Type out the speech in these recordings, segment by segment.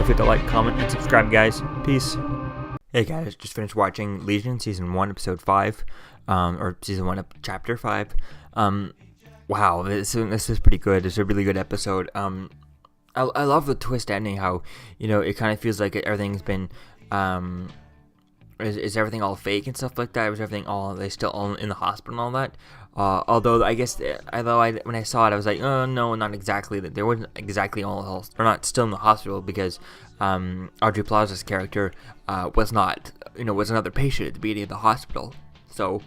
Don't forget to like, comment, and subscribe, guys. Peace. Hey guys, just finished watching Legion Season 1, Episode 5, or Season 1, Chapter 5. Wow, this is pretty good. It's a really good episode. I love the twist ending, how, it kind of feels like everything's been, is everything all fake and stuff like that? Was everything they still all in the hospital and all that? Although I guess, when I saw it, I was like, oh no, not exactly. That there wasn't exactly all, or not still in the hospital, because Audrey Plaza's character was not, was another patient at the beginning of the hospital. So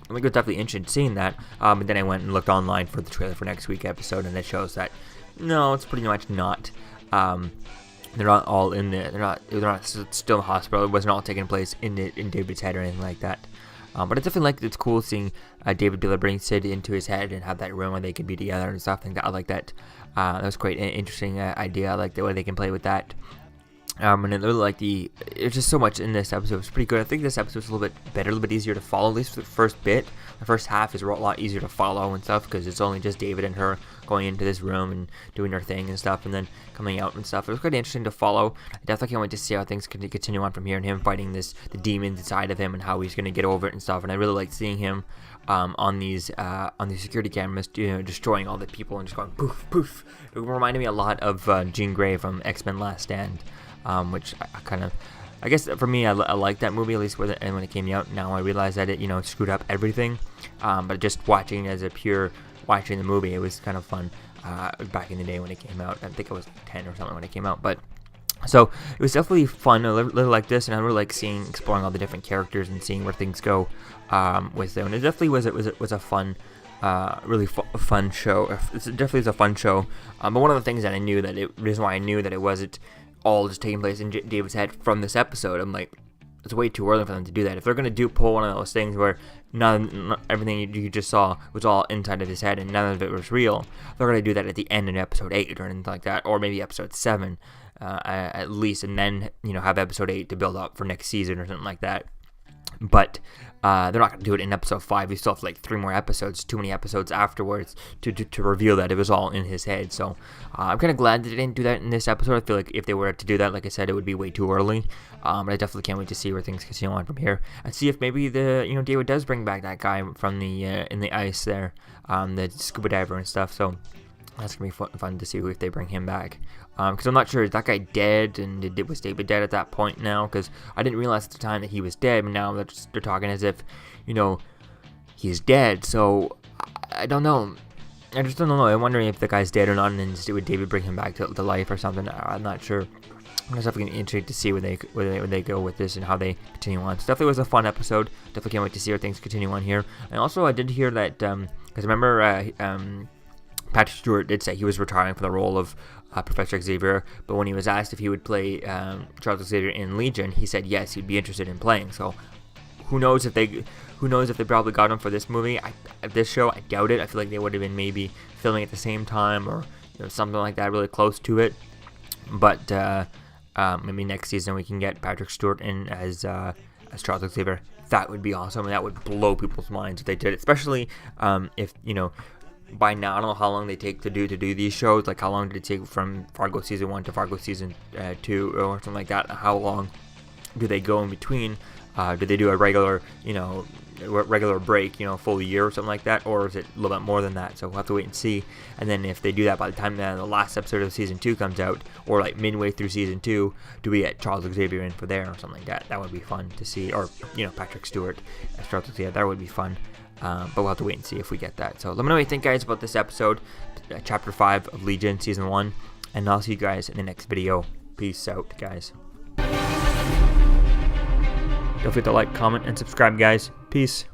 I think it was definitely interesting seeing that. But then I went and looked online for the trailer for next week's episode, and it shows that no, it's pretty much not. They're not all in there. They're not still in the hospital. It wasn't all taking place in David's head or anything like that. But I definitely it's cool seeing David delivering Sid into his head and have that room where they can be together and stuff like that. I like that. That was quite an interesting idea. I like the way they can play with that. And it really there's just so much in this episode. It's pretty good. I think this episode is a little bit better, a little bit easier to follow, at least for the first bit. The first half is a lot easier to follow and stuff, because it's only just David and her going into this room and doing their thing and stuff, and then coming out and stuff. It was quite interesting to follow. I definitely can't wait to see how things can continue on from here, and him fighting the demons inside of him and how he's going to get over it and stuff. And I really like seeing him on these security cameras, destroying all the people and just going poof, poof. It reminded me a lot of Jean Grey from X-Men Last Stand. Which I guess for me, I like that movie, at least when it came out. Now I realize that it, screwed up everything. But just watching watching the movie, it was kind of fun, back in the day when it came out. I think I was 10 or something when it came out, but so it was definitely fun. I really like this, and I really like exploring all the different characters and seeing where things go, with them. And it definitely was a fun, really fun show. It definitely was a fun show. But one of the things that I knew reason why I knew that it wasn't all just taking place in David's head from this episode, I'm like, it's way too early for them to do that. If they're going to pull one of those things where everything you just saw was all inside of his head and none of it was real, they're going to do that at the end in episode 8 or anything like that, or maybe episode 7 at least, and then have episode 8 to build up for next season or something like that. But they're not going to do it in episode 5. We still have 3 more episodes, too many episodes afterwards to reveal that it was all in his head. So I'm kind of glad that they didn't do that in this episode. I feel like if they were to do that, like I said, it would be way too early. But I definitely can't wait to see where things continue on from here, and see if maybe David does bring back that guy from the in the ice there, the scuba diver and stuff. So that's going to be fun to see if they bring him back. Because I'm not sure, is that guy dead, and was David dead at that point now? Because I didn't realize at the time that he was dead, but now they're talking as if, he's dead. So I don't know. I just don't know. I'm wondering if the guy's dead or not, and then would David bring him back to life or something? I'm not sure. I'm just definitely interested to see where they go with this and how they continue on. So definitely was a fun episode. Definitely can't wait to see where things continue on here. And also, I did hear that, because remember, Patrick Stewart did say he was retiring from the role of Professor Xavier, but when he was asked if he would play Charles Xavier in Legion, he said yes, he'd be interested in playing. So who knows if they probably got him for this movie? This show, I doubt it. I feel like they would have been maybe filming at the same time, or something like that, really close to it. But maybe next season we can get Patrick Stewart in as Charles Xavier. That would be awesome, and that would blow people's minds if they did it, especially if by now, I don't know how long they take to do these shows. Like, how long did it take from Fargo season 1 to Fargo season 2 or something like that? How long do they go in between? Do they do a regular break, full year or something like that? Or is it a little bit more than that? So we'll have to wait and see. And then if they do that by the time the last episode of season 2 comes out, or midway through season 2, do we get Charles Xavier in for there or something like that? That would be fun to see. Or, Patrick Stewart as Charles Xavier. That would be fun. But we'll have to wait and see if we get that. So let me know what you think, guys, about this episode, Chapter 5 of Legion, Season 1. And I'll see you guys in the next video. Peace out, guys. Don't forget to like, comment, and subscribe, guys. Peace.